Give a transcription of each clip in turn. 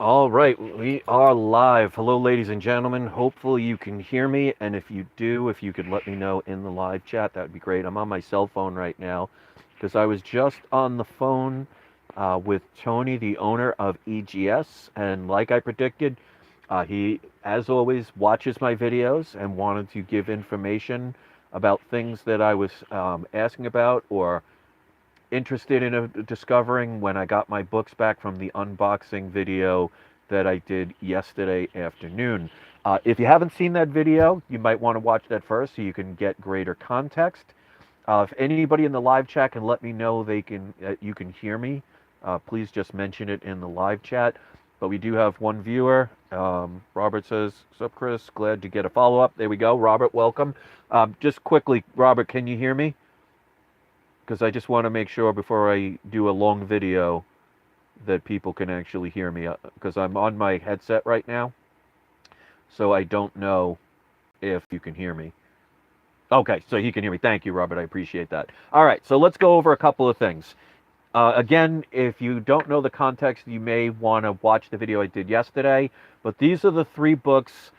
All right, we are live. Hello, ladies and gentlemen. Hopefully, you can hear me. And if you do, if you could let me know in the live chat, that would be great. I'm on my cell phone right now because I was just on the phone with Tony, the owner of EGS. And like I predicted, he, as always, watches my videos and wanted to give information about things that I was asking about or interested in discovering when I got my books back from the unboxing video that I did yesterday afternoon. If you haven't seen that video, you might want to watch that first so you can get greater context. If anybody in the live chat can let me know you can hear me, please just mention it in the live chat. But we do have one viewer. Robert says, "Sup, Chris? Glad to get a follow up." There we go. Robert, welcome. Just quickly, Robert, can you hear me? Because I just want to make sure before I do a long video that people can actually hear me. Because I'm on my headset right now, so I don't know if you can hear me. Okay, so you can hear me. Thank you, Robert. I appreciate that. All right, so let's go over a couple of things. Again, if you don't know the context, you may want to watch the video I did yesterday. But these are the three books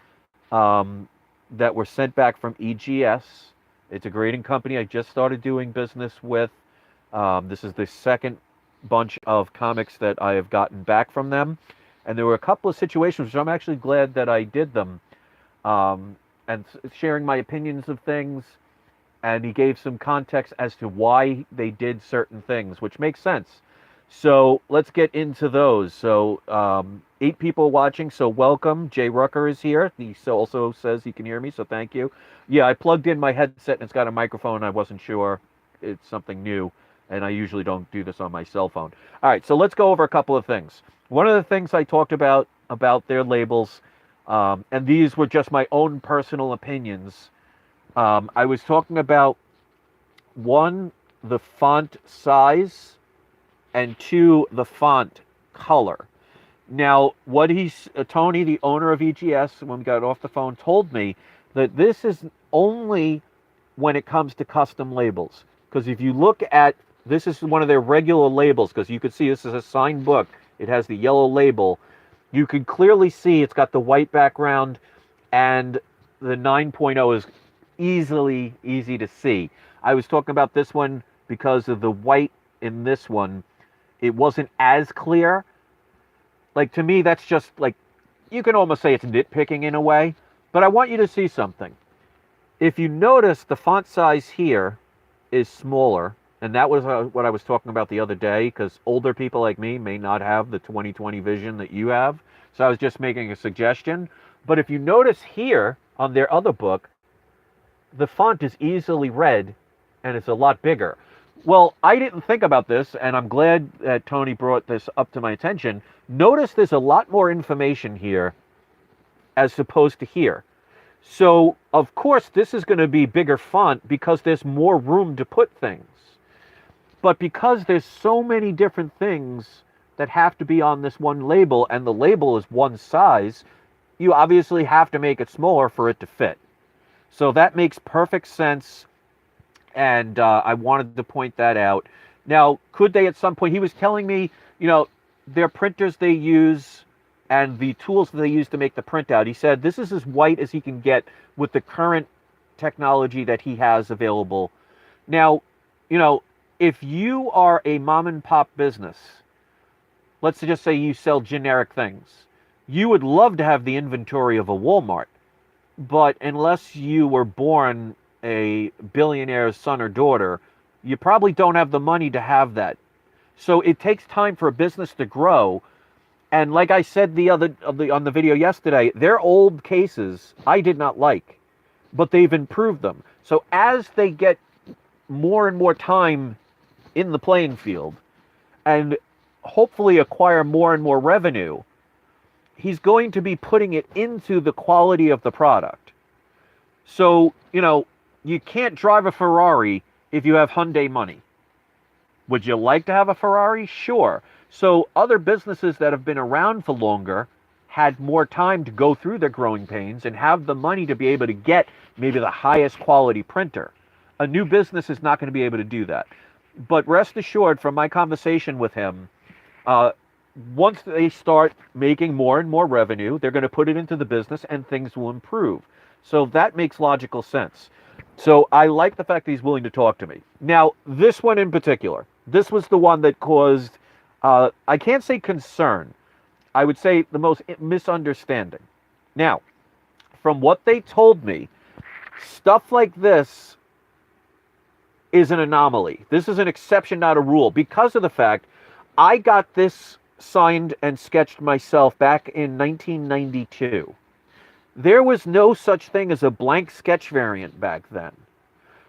that were sent back from EGS. It's a grading company I just started doing business with. This is the second bunch of comics that I have gotten back from them. And there were a couple of situations which I'm actually glad that I did them, and sharing my opinions of things. And he gave some context as to why they did certain things, which makes sense. So let's get into those. So 8 people watching, so welcome. Jay Rucker is here. He also says he can hear me, so thank you. Yeah, I plugged in my headset and it's got a microphone. I wasn't sure. It's something new, and I usually don't do this on my cell phone. All right, so let's go over a couple of things. One of the things I talked about their labels, and these were just my own personal opinions. I was talking about, one, the font size, and two, the font color. Now, Tony, the owner of EGS, when we got off the phone, told me that this is only when it comes to custom labels. Because if you look at, this is one of their regular labels, because you can see this is a signed book. It has the yellow label. You can clearly see it's got the white background, and the 9.0 is easy to see. I was talking about this one because of the white in this one. It wasn't as clear. Like, to me, that's just like, you can almost say it's nitpicking in a way, but I want you to see something. If you notice, the font size here is smaller, and that was what I was talking about the other day, because older people like me may not have the 20/20 vision that you have. So I was just making a suggestion. But if you notice here on their other book, the font is easily read and it's a lot bigger. Well, I didn't think about this, and I'm glad that Tony brought this up to my attention. Notice there's a lot more information here as opposed to here. So, of course, this is going to be bigger font because there's more room to put things. But because there's so many different things that have to be on this one label, and the label is one size, you obviously have to make it smaller for it to fit. So that makes perfect sense, and I wanted to point that out. Now, could they at some point, he was telling me, their printers they use and the tools that they use to make the printout, he said this is as white as he can get with the current technology that he has available. Now, if you are a mom and pop business, let's just say you sell generic things, you would love to have the inventory of a Walmart. But unless you were born a billionaire's son or daughter, you probably don't have the money to have that. So it takes time for a business to grow. And like I said on the video yesterday, their old cases I did not like, but they've improved them. So as they get more and more time in the playing field and hopefully acquire more and more revenue, he's going to be putting it into the quality of the product. So, you can't drive a Ferrari if you have Hyundai money. Would you like to have a Ferrari? Sure. So other businesses that have been around for longer had more time to go through their growing pains and have the money to be able to get maybe the highest quality printer. A new business is not going to be able to do that. But rest assured, from my conversation with him, once they start making more and more revenue, they're going to put it into the business and things will improve. So that makes logical sense. So I like the fact that he's willing to talk to me. Now, this one in particular, this was the one that caused, I can't say concern, I would say the most misunderstanding. Now, from what they told me, stuff like this is an anomaly. This is an exception, not a rule, because of the fact I got this signed and sketched myself back in 1992. There was no such thing as a blank sketch variant back then.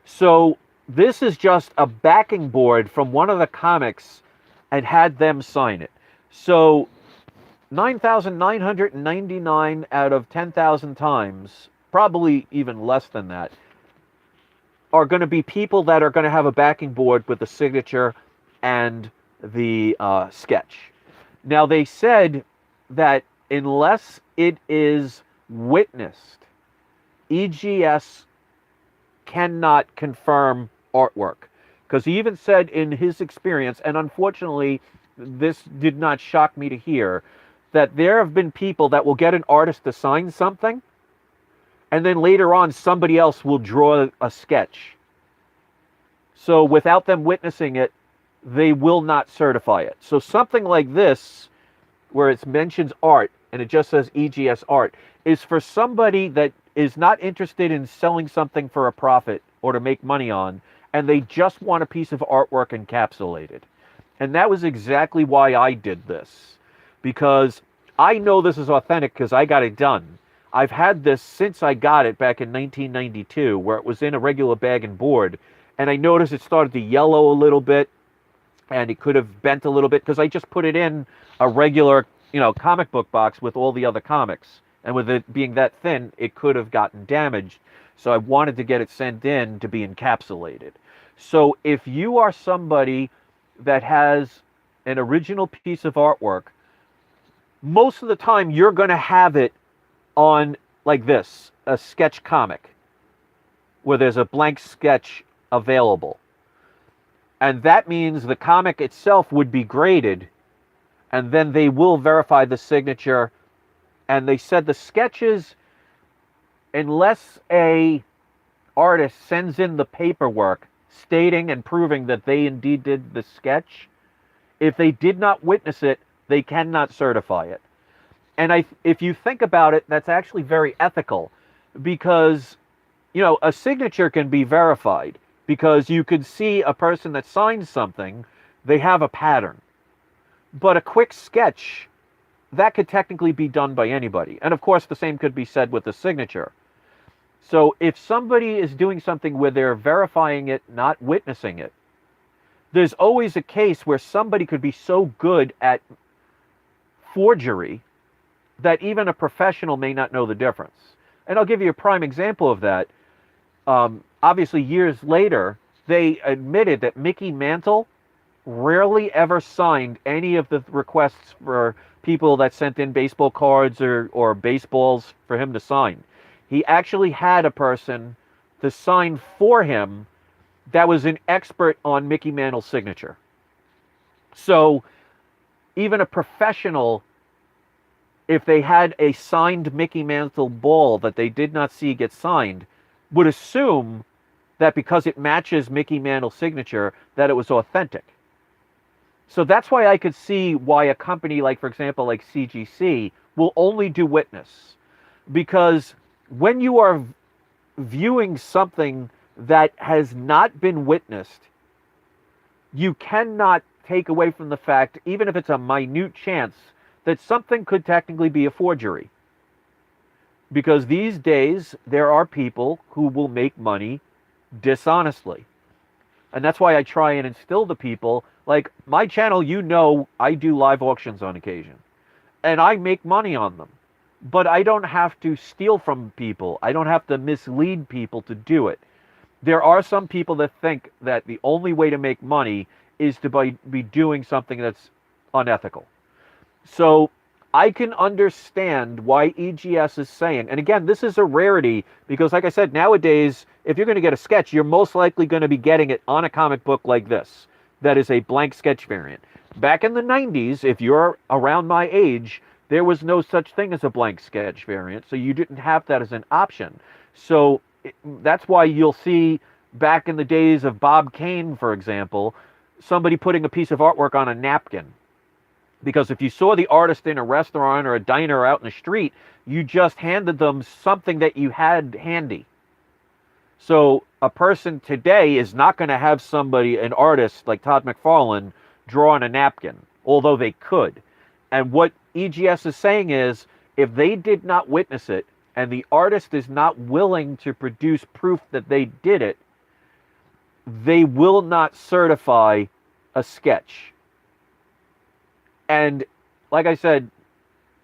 So this is just a backing board from one of the comics and had them sign it. So 9,999 out of 10,000 times, probably even less than that, are going to be people that are going to have a backing board with the signature and the sketch. Now, they said that unless it is witnessed, EGS cannot confirm artwork. Because he even said in his experience, and unfortunately, this did not shock me to hear, that there have been people that will get an artist to sign something, and then later on somebody else will draw a sketch. So without them witnessing it, they will not certify it. So something like this, where it mentions art, and it just says EGS art, is for somebody that is not interested in selling something for a profit or to make money on, and they just want a piece of artwork encapsulated. And that was exactly why I did this, because I know this is authentic because I got it done. I've had this since I got it back in 1992, where it was in a regular bag and board, and I noticed it started to yellow a little bit, and it could have bent a little bit because I just put it in a regular, comic book box with all the other comics. And with it being that thin, it could have gotten damaged. So I wanted to get it sent in to be encapsulated. So if you are somebody that has an original piece of artwork, most of the time you're going to have it on like this, a sketch comic, where there's a blank sketch available. And that means the comic itself would be graded, and then they will verify the signature. And they said the sketches, unless a artist sends in the paperwork stating and proving that they indeed did the sketch, if they did not witness it, they cannot certify it. And if you think about it, that's actually very ethical, because, a signature can be verified because you could see a person that signs something, they have a pattern. But a quick sketch, that could technically be done by anybody. And of course, the same could be said with the signature. So if somebody is doing something where they're verifying it, not witnessing it, there's always a case where somebody could be so good at forgery that even a professional may not know the difference. And I'll give you a prime example of that. Obviously, years later, they admitted that Mickey Mantle rarely ever signed any of the requests for people that sent in baseball cards or baseballs for him to sign. He actually had a person to sign for him that was an expert on Mickey Mantle's signature. So even a professional, if they had a signed Mickey Mantle ball that they did not see get signed, would assume that because it matches Mickey Mantle's signature, that it was authentic. So that's why I could see why a company like, for example, like CGC will only do witness. Because when you are viewing something that has not been witnessed, you cannot take away from the fact, even if it's a minute chance, that something could technically be a forgery. Because these days, there are people who will make money dishonestly. And that's why I try and instill to people, like my channel, I do live auctions on occasion. And I make money on them. But I don't have to steal from people. I don't have to mislead people to do it. There are some people that think that the only way to make money is to be doing something that's unethical. So I can understand why EGS is saying, and again, this is a rarity because, like I said, nowadays, if you're going to get a sketch, you're most likely going to be getting it on a comic book like this. that is a blank sketch variant. Back in the 90s, if you're around my age, there was no such thing as a blank sketch variant, so you didn't have that as an option. So that's why you'll see back in the days of Bob Kane, for example, somebody putting a piece of artwork on a napkin. Because if you saw the artist in a restaurant or a diner or out in the street, you just handed them something that you had handy. So a person today is not going to have somebody, an artist like Todd McFarlane, draw on a napkin, although they could. And what EGS is saying is, if they did not witness it, and the artist is not willing to produce proof that they did it, they will not certify a sketch. And like I said,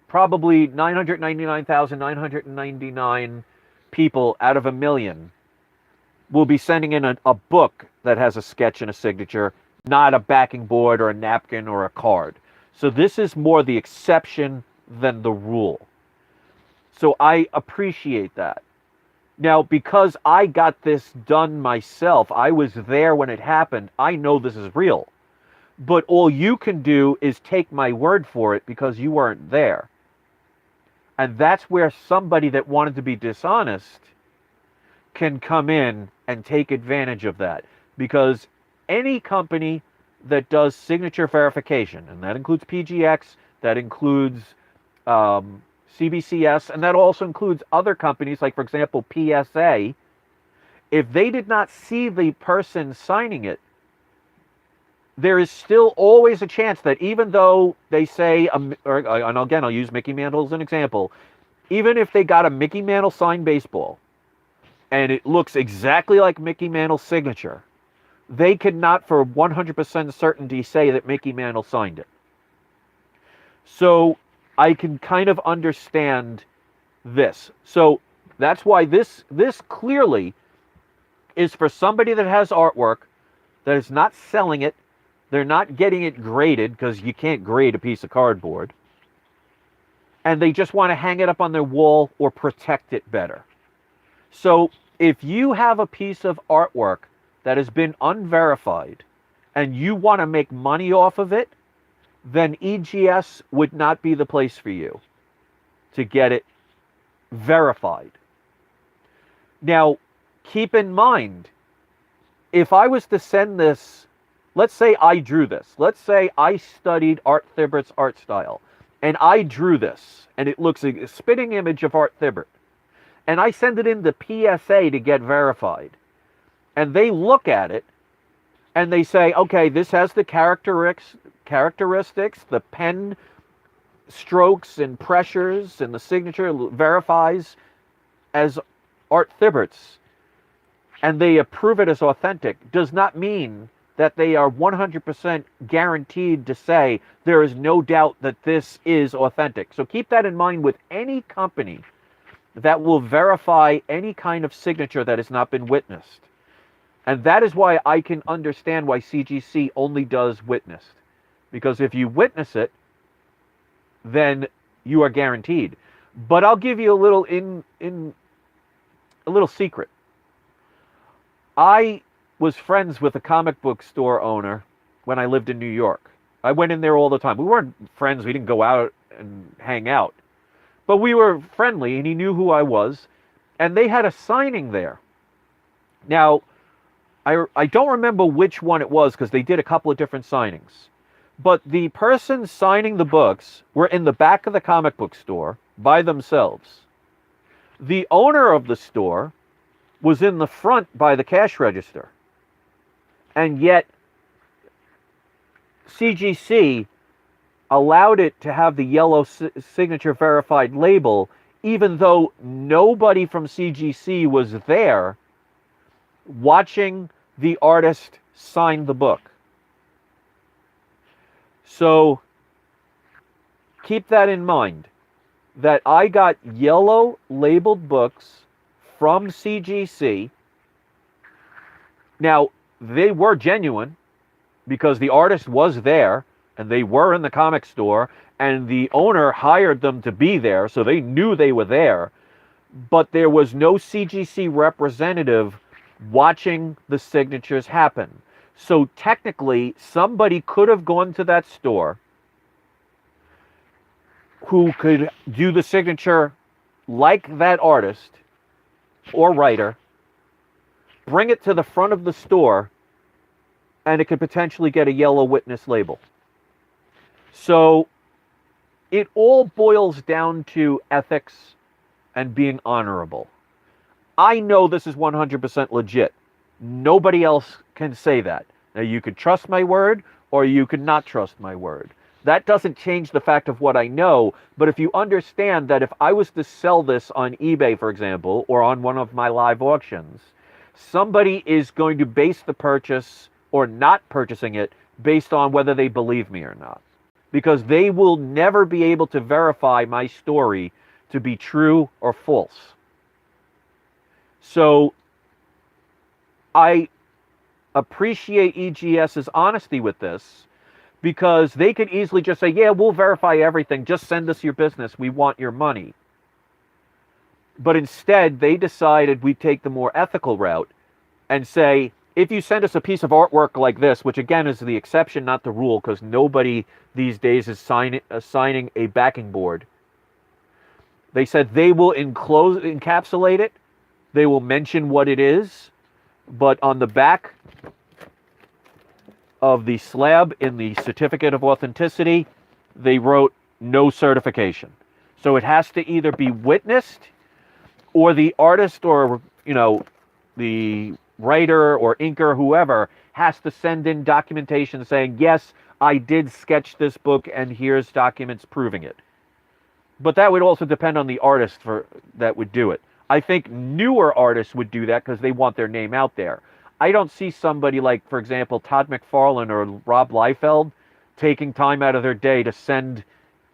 probably 999,999 people out of 1 million will be sending in a book that has a sketch and a signature, not a backing board or a napkin or a card. So this is more the exception than the rule. So I appreciate that. Now, because I got this done myself, I was there when it happened, I know this is real. But all you can do is take my word for it because you weren't there. And that's where somebody that wanted to be dishonest can come in and take advantage of that. Because any company that does signature verification, and that includes PGX, that includes CBCS, and that also includes other companies like, for example, PSA, if they did not see the person signing it, there is still always a chance that even though they say, and again, I'll use Mickey Mantle as an example, even if they got a Mickey Mantle signed baseball, and it looks exactly like Mickey Mantle's signature, they could not for 100% certainty say that Mickey Mantle signed it. So I can kind of understand this. So that's why this clearly is for somebody that has artwork, that is not selling it, they're not getting it graded, because you can't grade a piece of cardboard, and they just want to hang it up on their wall or protect it better. So if you have a piece of artwork that has been unverified and you want to make money off of it, then EGS would not be the place for you to get it verified. Now, keep in mind, if I was to send this, let's say I drew this. Let's say I studied Art Thibbert's art style, and I drew this, and it looks a spitting image of Art Thibbert. And I send it into PSA to get verified. And they look at it, and they say, okay, this has the characteristics, the pen strokes and pressures, and the signature verifies as Art Thibbert's, and they approve it as authentic, does not mean that they are 100% guaranteed to say there is no doubt that this is authentic. So keep that in mind with any company that will verify any kind of signature that has not been witnessed. And that is why I can understand why CGC only does witnessed. Because if you witness it, then you are guaranteed. But I'll give you a little a little secret. I was friends with a comic book store owner when I lived in New York. I went in there all the time. We weren't friends. We didn't go out and hang out. But we were friendly, and he knew who I was. And they had a signing there. Now, I don't remember which one it was, because they did a couple of different signings. But the person signing the books were in the back of the comic book store by themselves. The owner of the store was in the front by the cash register. And yet, CGC allowed it to have the yellow signature verified label, even though nobody from CGC was there watching the artist sign the book. So keep that in mind, that I got yellow labeled books from CGC. Now, they were genuine because the artist was there and they were in the comic store and the owner hired them to be there, so they knew they were there. But there was no CGC representative watching the signatures happen. So technically, somebody could have gone to that store who could do the signature like that artist or writer, bring it to the front of the store, and it could potentially get a yellow witness label. So it all boils down to ethics and being honorable. I know this is 100% legit. Nobody else can say that. Now, you could trust my word or you could not trust my word. That doesn't change the fact of what I know, but if you understand that if I was to sell this on eBay, for example, or on one of my live auctions, somebody is going to base the purchase or not purchasing it based on whether they believe me or not. Because they will never be able to verify my story to be true or false. So I appreciate EGS's honesty with this, because they could easily just say, yeah, we'll verify everything. Just send us your business. We want your money. But instead, they decided we'd take the more ethical route and say, if you send us a piece of artwork like this, which again is the exception, not the rule, because nobody these days is signing a backing board. They said they will encapsulate it. They will mention what it is. But on the back of the slab in the certificate of authenticity, they wrote no certification. So it has to either be witnessed, or the artist, or the writer or inker, whoever, has to send in documentation saying, yes, I did sketch this book and here's documents proving it. But that would also depend on the artist that would do it. I think newer artists would do that because they want their name out there. I don't see somebody like, for example, Todd McFarlane or Rob Liefeld taking time out of their day to send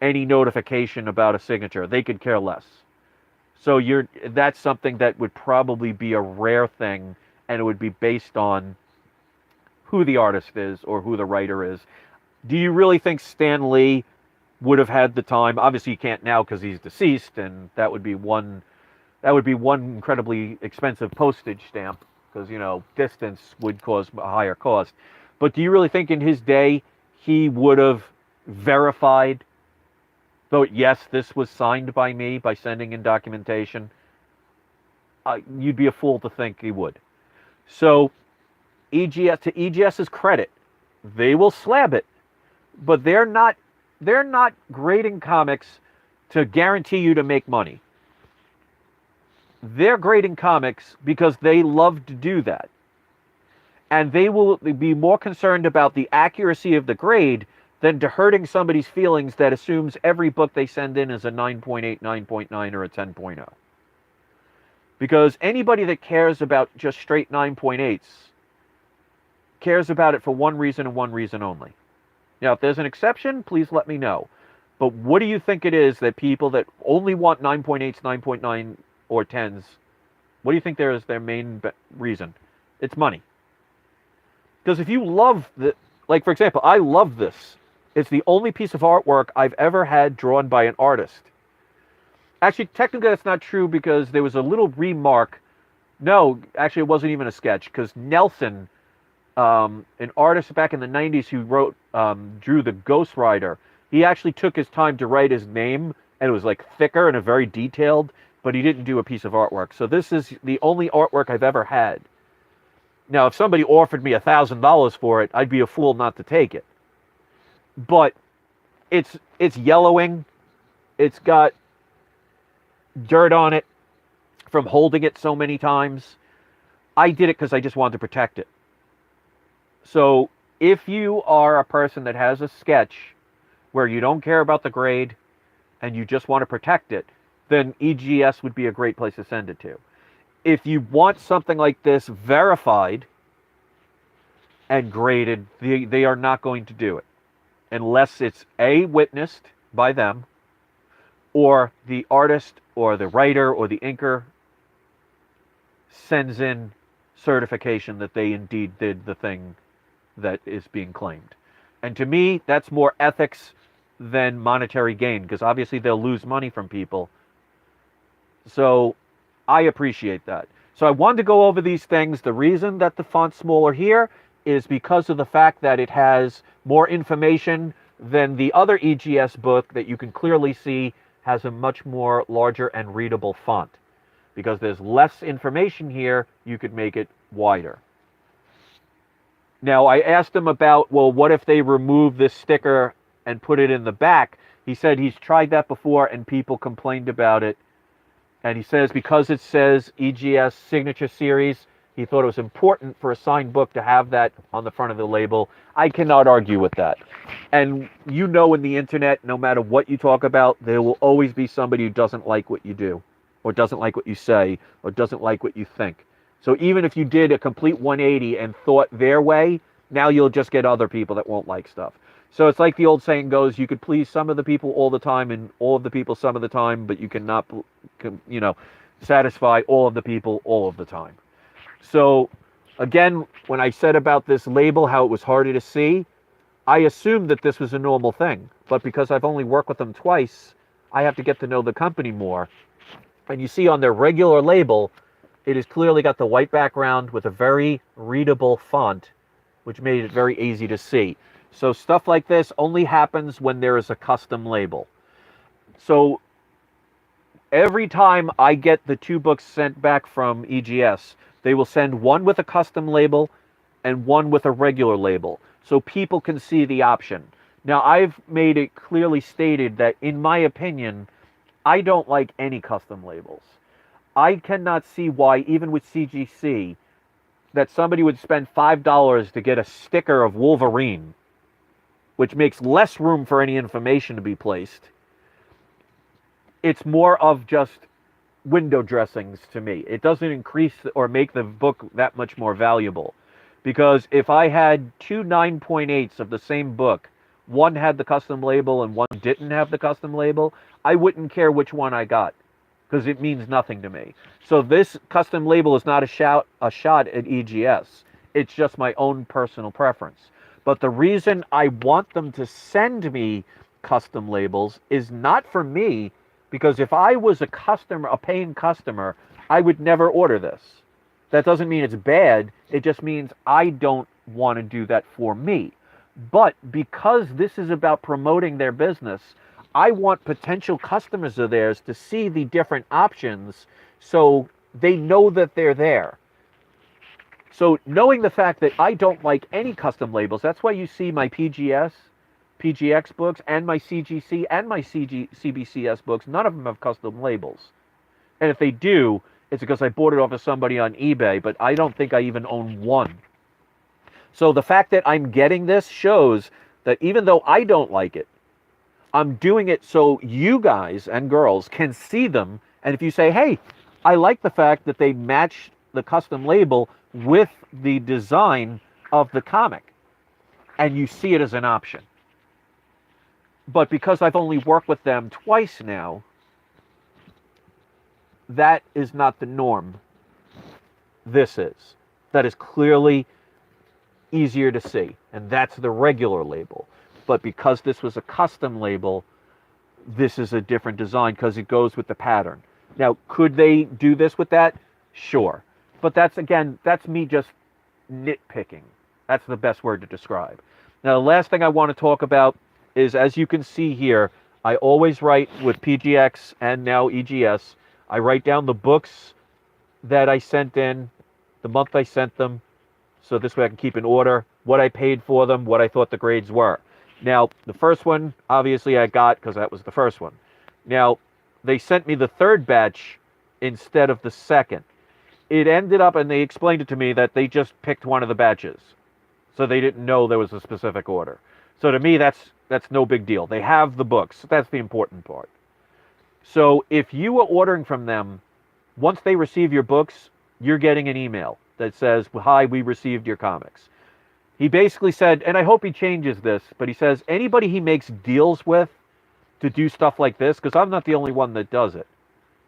any notification about a signature. They could care less. So that's something that would probably be a rare thing, and it would be based on who the artist is or who the writer is. Do you really think Stan Lee would have had the time? Obviously, he can't now because he's deceased, and that would be one incredibly expensive postage stamp, because distance would cause a higher cost. But do you really think in his day he would have verified, though, yes, this was signed by me, by sending in documentation? You'd be a fool to think he would. So EGS, to EGS's credit, they will slab it, but they're not grading comics to guarantee you to make money. They're grading comics because they love to do that. And they will be more concerned about the accuracy of the grade than to hurting somebody's feelings that assumes every book they send in is a 9.8, 9.9, or a 10.0. Because anybody that cares about just straight 9.8s cares about it for one reason and one reason only. Now, if there's an exception, please let me know. But what do you think it is that people that only want 9.8s, 9.9, or 10s, what do you think is their main reason? It's money. Because if you love like, for example, I love this. It's the only piece of artwork I've ever had drawn by an artist. Actually, technically that's not true, because there was a little remark. No, actually it wasn't even a sketch, because Nelson, an artist back in the 90s who drew the Ghost Rider, he actually took his time to write his name, and it was like thicker and a very detailed, but he didn't do a piece of artwork. So this is the only artwork I've ever had. Now, if somebody offered me $1,000 for it, I'd be a fool not to take it. But it's yellowing. It's got dirt on it from holding it so many times. I did it because I just wanted to protect it. So if you are a person that has a sketch where you don't care about the grade and you just want to protect it, then EGS would be a great place to send it to. If you want something like this verified and graded, they are not going to do it unless it's A, witnessed by them, or the artist or the writer or the inker sends in certification that they indeed did the thing that is being claimed. And to me, that's more ethics than monetary gain, because obviously they'll lose money from people. So I appreciate that. So I wanted to go over these things. The reason that the font's smaller here is because of the fact that it has more information than the other EGS book that you can clearly see has a much more larger and readable font. Because there's less information here, you could make it wider. Now, I asked him about, well, what if they remove this sticker and put it in the back? He said he's tried that before and people complained about it. And he says because it says EGS Signature Series, he thought it was important for a signed book to have that on the front of the label. I cannot argue with that. And you know, in the internet, no matter what you talk about, there will always be somebody who doesn't like what you do, or doesn't like what you say, or doesn't like what you think. So even if you did a complete 180 and thought their way, now you'll just get other people that won't like stuff. So it's like the old saying goes, you could please some of the people all the time and all of the people some of the time, but you cannot, satisfy all of the people all of the time. So again, when I said about this label, how it was harder to see, I assumed that this was a normal thing. But because I've only worked with them twice, I have to get to know the company more. And you see on their regular label, it has clearly got the white background with a very readable font, which made it very easy to see. So stuff like this only happens when there is a custom label. So every time I get the 2 books sent back from EGS, they will send one with a custom label and one with a regular label, so people can see the option. Now, I've made it clearly stated that, in my opinion, I don't like any custom labels. I cannot see why, even with CGC, that somebody would spend $5 to get a sticker of Wolverine, which makes less room for any information to be placed. It's more of just window dressings to me. It doesn't increase or make the book that much more valuable. Because if I had 2 9.8s of the same book, one had the custom label and one didn't have the custom label, I wouldn't care which one I got, because it means nothing to me. So this custom label is not a shot at EGS. It's just my own personal preference. But the reason I want them to send me custom labels is not for me, because if I was a customer, a paying customer, I would never order this. That doesn't mean it's bad. It just means I don't want to do that for me. But because this is about promoting their business, I want potential customers of theirs to see the different options so they know that they're there. So knowing the fact that I don't like any custom labels, that's why you see my PGX books and my CGC and my CBCS books, none of them have custom labels. And if they do, it's because I bought it off of somebody on eBay, but I don't think I even own one. So the fact that I'm getting this shows that even though I don't like it, I'm doing it so you guys and girls can see them. And if you say, hey, I like the fact that they match the custom label with the design of the comic, and you see it as an option. But because I've only worked with them twice now, that is not the norm. This is. That is clearly easier to see, and that's the regular label. But because this was a custom label, this is a different design because it goes with the pattern. Now, could they do this with that? Sure. But that's me just nitpicking. That's the best word to describe. Now, the last thing I want to talk about is, as you can see here, I always write with PGX and now EGS. I write down the books that I sent in, the month I sent them, so this way I can keep in order, what I paid for them, what I thought the grades were. Now, the first one, obviously I got because that was the first one. Now, they sent me the 3rd batch instead of the 2nd. It ended up, and they explained it to me, that they just picked one of the batches. So they didn't know there was a specific order. So to me, that's no big deal. They have the books. That's the important part. So if you are ordering from them, once they receive your books, you're getting an email that says, hi, we received your comics. He basically said, and I hope he changes this, but he says anybody he makes deals with to do stuff like this, because I'm not the only one that does it.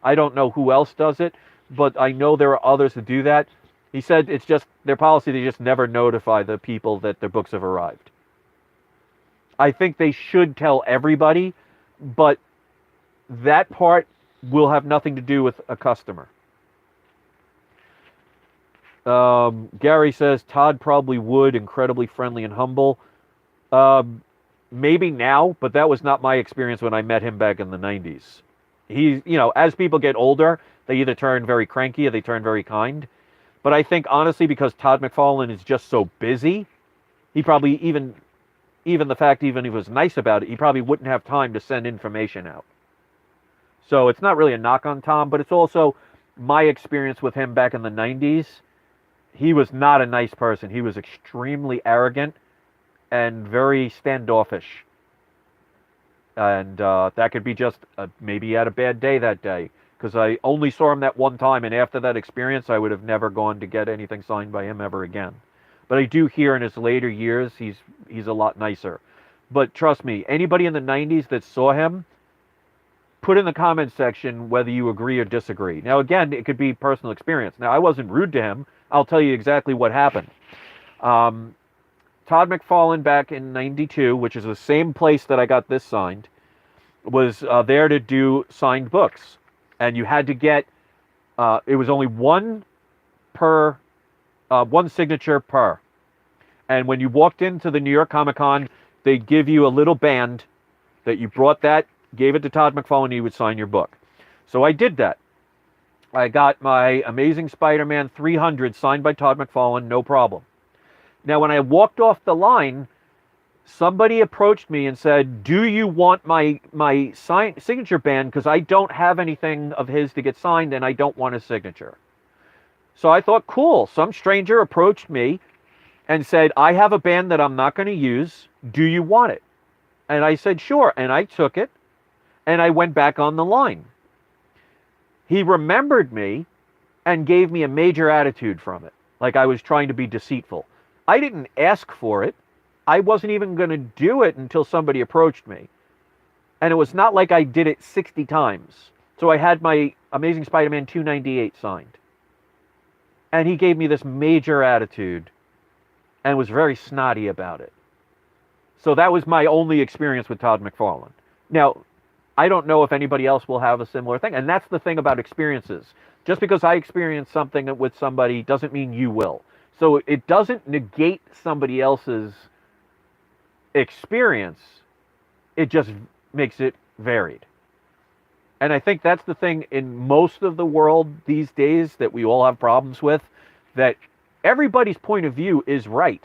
I don't know who else does it, but I know there are others that do that. He said it's just their policy to just never notify the people that their books have arrived. I think they should tell everybody, but that part will have nothing to do with a customer. Gary says Todd probably would, incredibly friendly and humble. Um, Maybe now, but that was not my experience when I met him back in the 90s. As people get older, they either turn very cranky or they turn very kind. But I think honestly, because Todd McFarlane is just so busy, he probably even the fact even if he was nice about it, he probably wouldn't have time to send information out. So it's not really a knock on Tom, but it's also my experience with him back in the 90s. He was not a nice person. He was extremely arrogant and very standoffish. And that could be just maybe he had a bad day that day. Because I only saw him that one time, and after that experience, I would have never gone to get anything signed by him ever again. But I do hear in his later years, he's a lot nicer. But trust me, anybody in the 90s that saw him, put in the comments section whether you agree or disagree. Now, again, it could be personal experience. Now, I wasn't rude to him. I'll tell you exactly what happened. Todd McFarlane back in 92, which is the same place that I got this signed, was there to do signed books. And you had to get, it was only one signature per. And when you walked into the New York Comic Con, they'd give you a little band that you brought that, gave it to Todd McFarlane, and he would sign your book. So I did that. I got my Amazing Spider-Man 300 signed by Todd McFarlane, no problem. Now, when I walked off the line, somebody approached me and said, do you want my signature band? Because I don't have anything of his to get signed, and I don't want his signature. So I thought, cool. Some stranger approached me and said, I have a band that I'm not going to use. Do you want it? And I said, sure. And I took it, and I went back on the line. He remembered me and gave me a major attitude from it, like I was trying to be deceitful. I didn't ask for it. I wasn't even going to do it until somebody approached me. And it was not like I did it 60 times. So I had my Amazing Spider-Man 298 signed. And he gave me this major attitude and was very snotty about it. So that was my only experience with Todd McFarlane. Now, I don't know if anybody else will have a similar thing. And that's the thing about experiences. Just because I experienced something with somebody doesn't mean you will. So it doesn't negate somebody else's experience. It just makes it varied. And I think that's the thing in most of the world these days that we all have problems with, that everybody's point of view is right.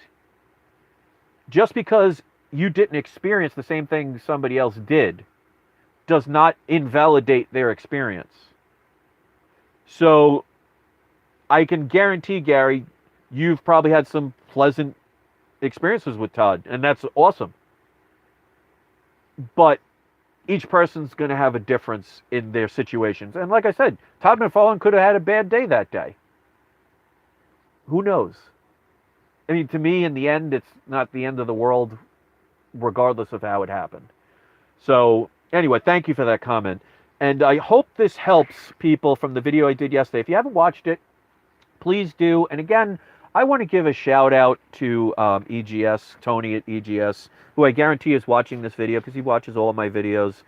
Just because you didn't experience the same thing somebody else did does not invalidate their experience. So I can guarantee, Gary, you've probably had some pleasant experiences with Todd, and that's awesome. But each person's going to have a difference in their situations. And like I said, Todd McFarlane could have had a bad day that day. Who knows? I mean, to me, in the end, it's not the end of the world, regardless of how it happened. So anyway, thank you for that comment. And I hope this helps people from the video I did yesterday. If you haven't watched it, please do. And again, I want to give a shout out to EGS, Tony at EGS, who I guarantee is watching this video because he watches all of my videos,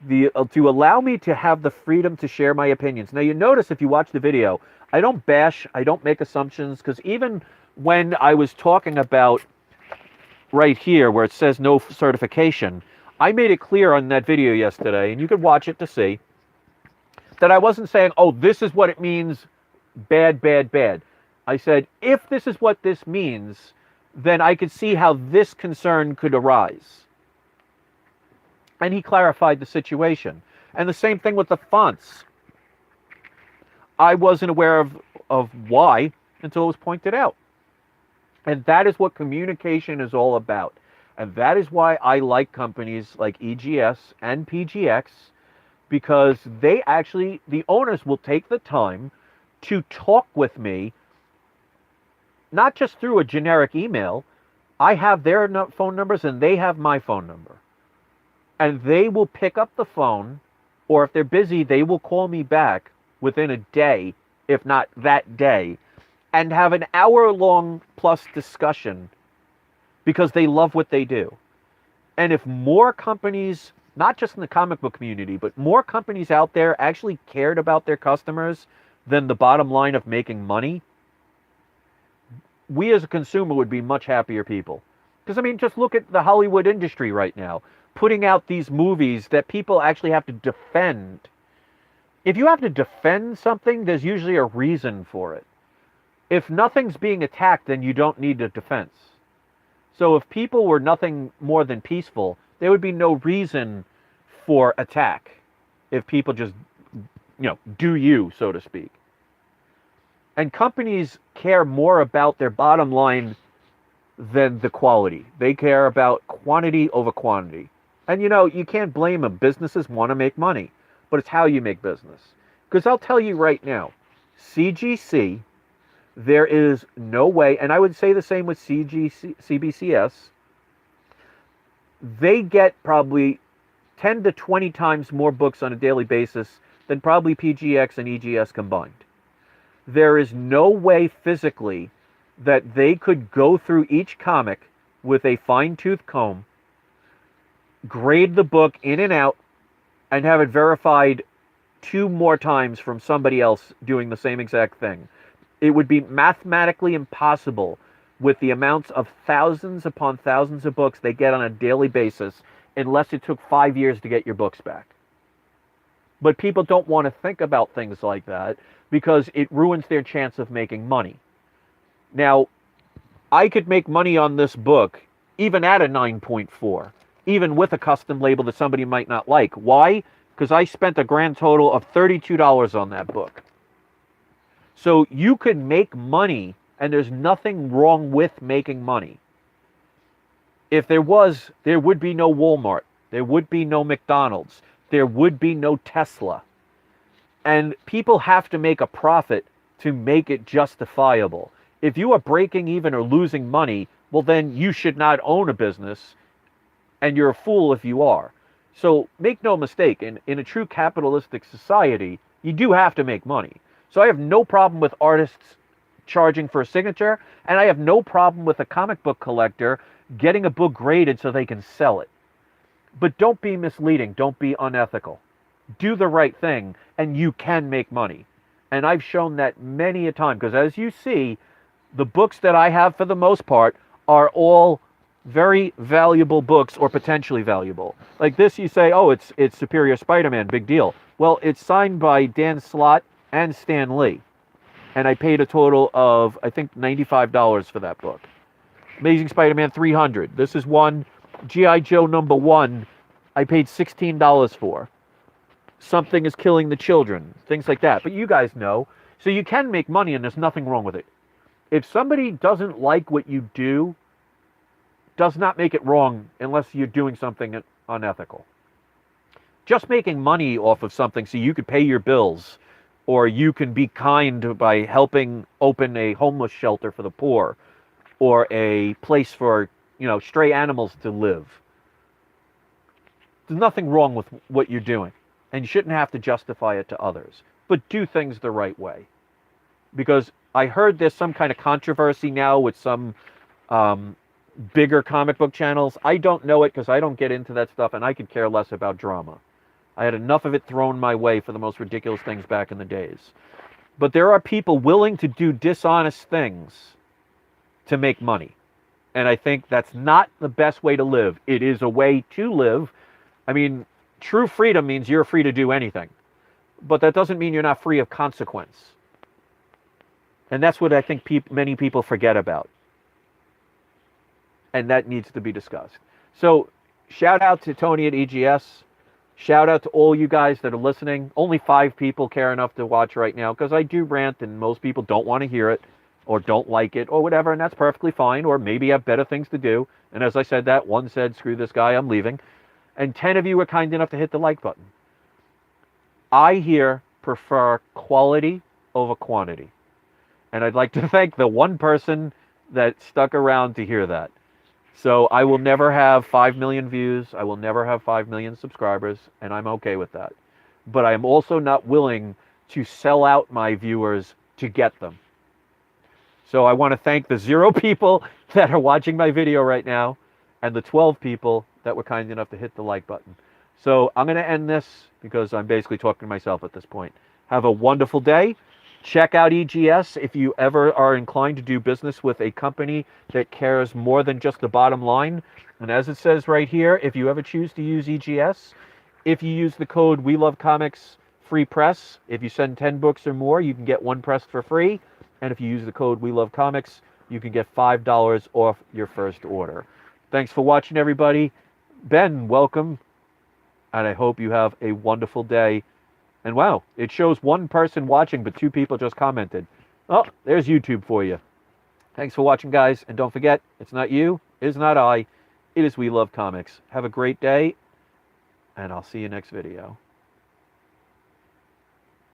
to allow me to have the freedom to share my opinions. Now, you notice if you watch the video, I don't bash, I don't make assumptions, because even when I was talking about right here where it says no certification, I made it clear on that video yesterday, and you could watch it to see, that I wasn't saying, oh, this is what it means, bad, bad, bad. I said, if this is what this means, then I could see how this concern could arise. And he clarified the situation. And the same thing with the fonts. I wasn't aware of why until it was pointed out. And that is what communication is all about. And that is why I like companies like EGS and PGX, because they actually, the owners will take the time to talk with me, not just through a generic email. I have their phone numbers and they have my phone number. And they will pick up the phone, or if they're busy, they will call me back within a day, if not that day, and have an hour-long plus discussion because they love what they do. And if more companies, not just in the comic book community, but more companies out there actually cared about their customers than the bottom line of making money, we as a consumer would be much happier people. Because, I mean, just look at the Hollywood industry right now, putting out these movies that people actually have to defend. If you have to defend something, there's usually a reason for it. If nothing's being attacked, then you don't need a defense. So if people were nothing more than peaceful, there would be no reason for attack if people just, do you, so to speak. And companies care more about their bottom line than the quality. They care about quantity over quantity. And you can't blame them. Businesses want to make money, but it's how you make business. Because I'll tell you right now, CGC, there is no way, and I would say the same with CBCS, they get probably 10 to 20 times more books on a daily basis than probably PGX and EGS combined. There is no way physically that they could go through each comic with a fine-tooth comb, grade the book in and out, and have it verified 2 more times from somebody else doing the same exact thing. It would be mathematically impossible with the amounts of thousands upon thousands of books they get on a daily basis unless it took 5 years to get your books back. But people don't want to think about things like that because it ruins their chance of making money. Now, I could make money on this book even at a 9.4, even with a custom label that somebody might not like. Why? Because I spent a grand total of $32 on that book. So you could make money, and there's nothing wrong with making money. If there was, there would be no Walmart. There would be no McDonald's. There would be no Tesla. And people have to make a profit to make it justifiable. If you are breaking even or losing money, well, then you should not own a business, and you're a fool if you are. So make no mistake, in a true capitalistic society, you do have to make money. So I have no problem with artists charging for a signature, and I have no problem with a comic book collector getting a book graded so they can sell it. But don't be misleading. Don't be unethical. Do the right thing, and you can make money. And I've shown that many a time, because as you see, the books that I have for the most part are all very valuable books or potentially valuable. Like this, you say, oh, it's Superior Spider-Man, big deal. Well, it's signed by Dan Slott and Stan Lee. And I paid a total of, I think, $95 for that book. Amazing Spider-Man 300. This is one, G.I. Joe #1, I paid $16 for. Something is Killing the Children, things like that. But you guys know. So you can make money, and there's nothing wrong with it. If somebody doesn't like what you do, does not make it wrong unless you're doing something unethical. Just making money off of something so you could pay your bills, or you can be kind by helping open a homeless shelter for the poor, or a place for, stray animals to live. There's nothing wrong with what you're doing, and you shouldn't have to justify it to others. But do things the right way. Because I heard there's some kind of controversy now with some bigger comic book channels. I don't know it because I don't get into that stuff, and I could care less about drama. I had enough of it thrown my way for the most ridiculous things back in the days. But there are people willing to do dishonest things to make money. And I think that's not the best way to live. It is a way to live. I mean, true freedom means you're free to do anything. But that doesn't mean you're not free of consequence. And that's what I think many people forget about. And that needs to be discussed. So, shout out to Tony at EGS. Shout out to all you guys that are listening. Only 5 people care enough to watch right now, because I do rant and most people don't want to hear it or don't like it or whatever, and that's perfectly fine, or maybe have better things to do. And as I said that, one said, screw this guy, I'm leaving. And 10 of you were kind enough to hit the like button. I here prefer quality over quantity. And I'd like to thank the one person that stuck around to hear that. So I will never have 5 million views. I will never have 5 million subscribers, and I'm okay with that. But I am also not willing to sell out my viewers to get them. So I want to thank the 0 people that are watching my video right now, and the 12 people that were kind enough to hit the like button. So I'm going to end this because I'm basically talking to myself at this point. Have a wonderful day. Check out EGS if you ever are inclined to do business with a company that cares more than just the bottom line. And as it says right here, if you ever choose to use EGS, if you use the code We Love Comics free press, if you send 10 books or more, you can get one pressed for free. And if you use the code We Love Comics, you can get $5 off your first order. Thanks for watching, everybody. Ben, welcome. And I hope you have a wonderful day. And wow, it shows one person watching, but 2 people just commented. Oh, there's YouTube for you. Thanks for watching, guys. And don't forget, it's not you, it is not I, it is We Love Comics. Have a great day, and I'll see you next video.